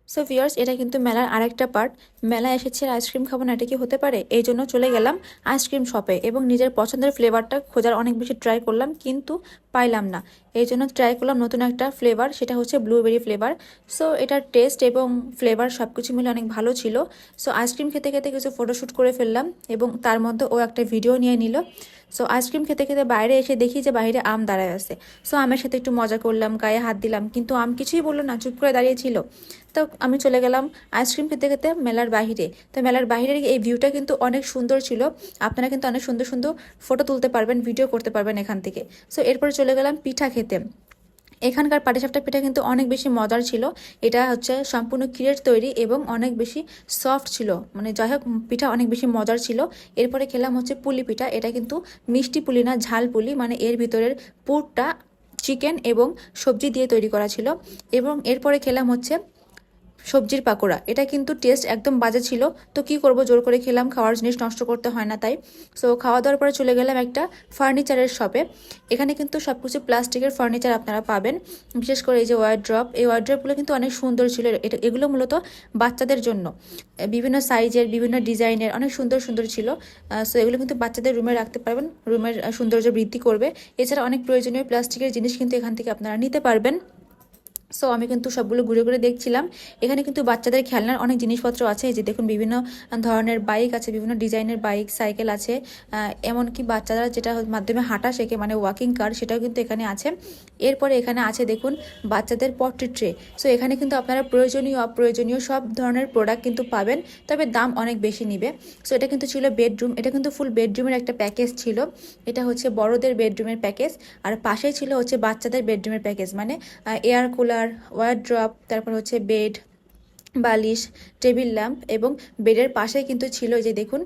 So viewers, এটা কিন্তু মেলার আরেকটা পার্ট। মেলায় এসেছে আইসক্রিম খাবো না, এটা কি হতে পারে? এই জন্য চলে গেলাম আইসক্রিম শপে এবং নিজের পছন্দের ফ্লেভারটা খোঁজার অনেক বেশি ট্রাই করলাম, কিন্তু পাইলাম না। এই জন্য ট্রাই করলাম নতুন একটা ফ্লেভার, সেটা হচ্ছে ব্লুবেরি ফ্লেভার। সো এটার টেস্ট এবং ফ্লেভার সব কিছু মিলে অনেক ভালো ছিল। সো আইসক্রিম খেতে খেতে কিছু ফটোশ্যুট করে ফেললাম এবং তার মধ্যে ও একটা ভিডিও নিয়ে নিল। সো আইসক্রিম খেতে খেতে বাইরে এসে দেখি যে বাইরে আম দাঁড়ায় আছে। সো আমের সাথে একটু মজা করলাম, গায়ে হাত দিলাম, কিন্তু আম কিছুই বললো না, চুপ করে দাঁড়িয়েছিল। তো আমি চলে গেলাম আইসক্রিম খেতে খেতে মেলার বাহিরে। তো মেলার বাহিরের এই ভিউটা কিন্তু অনেক সুন্দর ছিল। আপনারা কিন্তু অনেক সুন্দর সুন্দর ফটো তুলতে পারবেন, ভিডিও করতে পারবেন এখান থেকে। সো এরপরে চলে গেলাম পিঠা খেতে। এখানকার পাটিসাপটা পিঠা কিন্তু অনেক বেশি মজার ছিল। এটা হচ্ছে সম্পূর্ণ ক্ষীরের তৈরি এবং অনেক বেশি সফট ছিল, মানে যাই হোক পিঠা অনেক বেশি মজার ছিল। এরপরে খেলাম হচ্ছে পুলি পিঠা। এটা কিন্তু মিষ্টি পুলি না, ঝাল পুলি, মানে এর ভিতরের পুরটা চিকেন এবং সবজি দিয়ে তৈরি করা ছিল। এবং এরপরে খেলাম হচ্ছে সবজির পাকোড়া। এটা কিন্তু টেস্ট একদম বাজে ছিল। তো কি করব, জোর করে খেলাম, খাওয়ার জিনিস নষ্ট করতে হয় না তাই। সো খাওয়া দাওয়ার পরে চলে গেলাম একটা ফার্নিচারের শপে। এখানে কিন্তু সব কিছু প্লাস্টিকের ফার্নিচার আপনারা পাবেন, বিশেষ করে এই যে ওয়ার্ড্রপ, এই ওয়ার্ড্রপগুলো কিন্তু অনেক সুন্দর ছিল। এগুলো মূলত বাচ্চাদের জন্য, বিভিন্ন সাইজের বিভিন্ন ডিজাইনের অনেক সুন্দর সুন্দর ছিল। সো এগুলো কিন্তু বাচ্চাদের রুমে রাখতে পারবেন, রুমের সৌন্দর্য বৃদ্ধি করবে। এছাড়া অনেক প্রয়োজনীয় প্লাস্টিকের জিনিস কিন্তু এখান থেকে আপনারা নিতে পারবেন। সো আমি কিন্তু সবগুলো ঘুরে ঘুরে দেখছিলাম। এখানে কিন্তু বাচ্চাদের খেলনার অনেক জিনিসপত্র আছে। এই যে দেখুন, বিভিন্ন ধরনের বাইক আছে, বিভিন্ন ডিজাইনের বাইক, সাইকেল আছে। এমনকি বাচ্চারা যেটা মাধ্যমে হাঁটা শেখে, মানে ওয়াকিং কার, সেটাও কিন্তু এখানে আছে। এরপরে এখানে আছে দেখুন বাচ্চাদের পট্রি ট্রে। সো এখানে কিন্তু আপনারা প্রয়োজনীয় অপ্রয়োজনীয় সব ধরনের প্রোডাক্ট কিন্তু পাবেন, তবে দাম অনেক বেশি নিবে। সো এটা কিন্তু ছিল বেডরুম, এটা কিন্তু ফুল বেডরুমের একটা প্যাকেজ ছিল। এটা হচ্ছে বড়দের বেডরুমের প্যাকেজ, আর পাশেই ছিল হচ্ছে বাচ্চাদের বেডরুমের প্যাকেজ, মানে এয়ার কুলার, ওয়ার্ড্রপ, তারপর হচ্ছে বেড, বালিশ, টেবিল ল্যাম্প, এবং বেডের পাশে কিন্তু ছিল যে দেখুন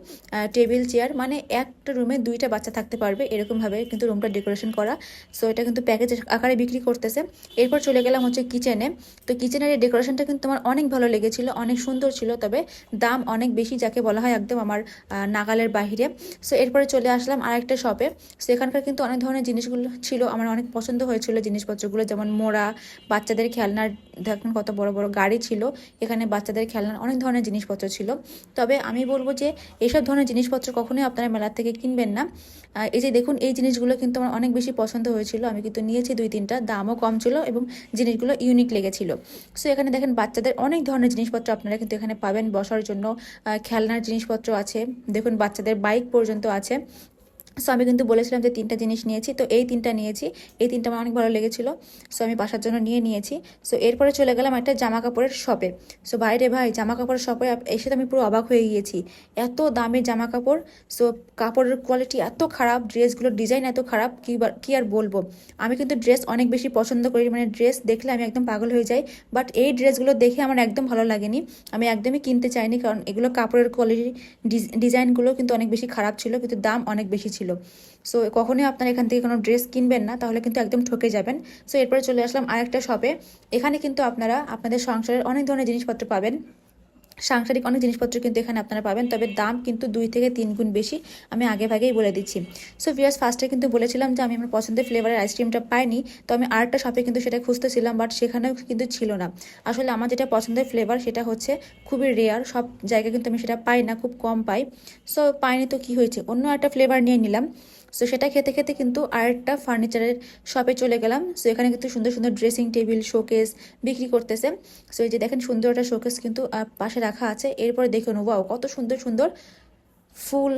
টেবিল চেয়ার, মানে একটা রুমে দুইটা বাচ্চা থাকতে পারবে এরকমভাবে কিন্তু রুমটা ডেকোরেশন করা। সো এটা কিন্তু প্যাকেজ আকারে বিক্রি করতেছে। এরপর চলে গেলাম হচ্ছে কিচেনে। তো কিচেনের এই ডেকোরেশনটা কিন্তু আমার অনেক ভালো লেগেছিল, অনেক সুন্দর ছিল, তবে দাম অনেক বেশি, যাকে বলা হয় একদম আমার নাগালের বাহিরে। সো এরপরে চলে আসলাম আরেকটা শপে। সো এখানকার কিন্তু অনেক ধরনের জিনিসগুলো ছিল, আমার অনেক পছন্দ হয়েছিল জিনিসপত্রগুলো, যেমন মোড়া, বাচ্চাদের খেলনার, দেখুন কত বড় বড় গাড়ি ছিল। এখানে বাচ্চাদের খেলনার অনেক ধরনের জিনিসপত্র ছিল। তবে আমি বলবো যে এইসব ধরনের জিনিসপত্র কখনোই আপনারা মেলা থেকে কিনবেন না। এই যে দেখুন, এই জিনিসগুলো কিন্তু আমার অনেক বেশি পছন্দ হয়েছিল, আমি কিন্তু নিয়েছি 2-3টা, দামও কম ছিল এবং জিনিসগুলো ইউনিক লেগেছিল। সো এখানে দেখেন বাচ্চাদের অনেক ধরনের জিনিসপত্র আপনারা কিন্তু এখানে পাবেন, বসার জন্য খেলনার জিনিসপত্র আছে, দেখুন বাচ্চাদের বাইক পর্যন্ত আছে। সো আমি কিন্তু বলেছিলাম যে 3টা জিনিস নিয়েছি, তো এই 3টা নিয়েছি। এই 3টা আমার অনেক ভালো লেগেছিলো, সো আমি বাসার জন্য নিয়েছি। সো এরপরে চলে গেলাম একটা জামা কাপড়ের শপে। সো ভাই জামা কাপড়ের শপে এসে তো আমি পুরো অবাক হয়ে গিয়েছি, এত দামের জামা কাপড়। সো কাপড়ের কোয়ালিটি এত খারাপ, ড্রেসগুলোর ডিজাইন এত খারাপ, কি আর বলবো। আমি কিন্তু ড্রেস অনেক বেশি পছন্দ করি, মানে ড্রেস দেখলে আমি একদম পাগল হয়ে যাই, বাট এই ড্রেসগুলো দেখে আমার একদম ভালো লাগেনি, আমি একদমই কিনতে চাইনি, কারণ এগুলো কাপড়ের কোয়ালিটি, ডিজাইনগুলো কিন্তু অনেক বেশি খারাপ ছিল, কিন্তু দাম অনেক বেশি ছিল। সো কখনোই আপনারা এখান থেকে কোনো ড্রেস কিনবেন না, তাহলে কিন্তু একদম ঠকে যাবেন। সো এরপরে চলে আসলাম আরেকটা শপে। এখানে কিন্তু আপনারা আপনাদের সংসারের অনেক ধরনের জিনিসপত্র পাবেন, সাংসারিক অনেক জিনিসপত্র কিন্তু এখানে আপনারা পাবেন, তবে দাম কিন্তু 2 থেকে 3 গুণ বেশি, আমি আগে ভাগেই বলে দিচ্ছি। সো ভিউয়ার্স, ফার্স্টে কিন্তু বলেছিলাম যে আমি আমার পছন্দের ফ্লেভারের আইসক্রিমটা পাইনি, তো আমি আরেকটা শপে কিন্তু সেটা খুঁজতেছিলাম, বাট সেখানেও কিন্তু ছিল না। আসলে আমার যেটা পছন্দের ফ্লেভার সেটা হচ্ছে খুবই রেয়ার, সব জায়গায় কিন্তু আমি সেটা পাই না, খুব কম পাই। সো পাইনি তো কি হয়েছে, অন্য একটা ফ্লেভার নিয়ে নিলাম। সো সেটা খেতে খেতে কিন্তু আরেকটা ফার্নিচারের শপে চলে গেলাম। সো এখানে কিন্তু সুন্দর সুন্দর ড্রেসিং টেবিল, শোকেস বিক্রি করতেছে। সো এই যে দেখেন সুন্দর একটা শোকেস কিন্তু পাশে রাখা আছে। এরপরে দেখুন, ওয়াও কত সুন্দর সুন্দর ফুল,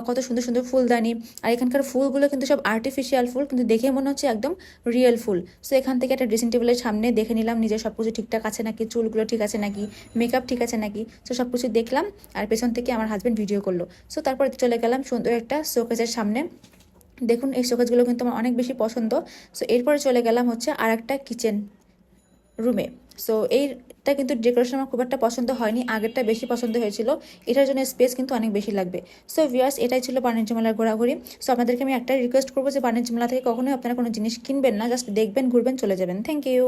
কত সুন্দর সুন্দর ফুলদানি। আর এখানকার ফুলগুলো কিন্তু সব আর্টিফিশিয়াল ফুল, কিন্তু দেখে মনে হচ্ছে একদম রিয়েল ফুল। সো এখান থেকে একটা ড্রেসিং টেবিলের সামনে দেখে নিলাম নিজের সব কিছু ঠিকঠাক আছে নাকি, চুলগুলো ঠিক আছে নাকি, মেকআপ ঠিক আছে নাকি। সো সব কিছু দেখলাম, আর পেছন থেকে আমার হাজব্যান্ড ভিডিও করলো। সো তারপর চলে গেলাম সুন্দর একটা শোকেসের সামনে। দেখুন এই শোকেসগুলো কিন্তু আমার অনেক বেশি পছন্দ। সো এরপরে চলে গেলাম হচ্ছে আর একটা কিচেন রুমে। সো এইটা কিন্তু ডেকোরেশন আমার খুব একটা পছন্দ হয়নি, আগেরটা বেশি পছন্দ হয়েছিল, এটার জন্য স্পেস কিন্তু অনেক বেশি লাগবে। সো ভিউয়ার্স, এটাই ছিল বাণিজ্য মেলার ঘোরাঘুরি। সো আপনাদেরকে আমি একটা রিকোয়েস্ট করবো যে বাণিজ্য মেলা থেকে কখনোই আপনারা কোনো জিনিস কিনবেন না, জাস্ট দেখবেন, ঘুরবেন, চলে যাবেন। Thank you.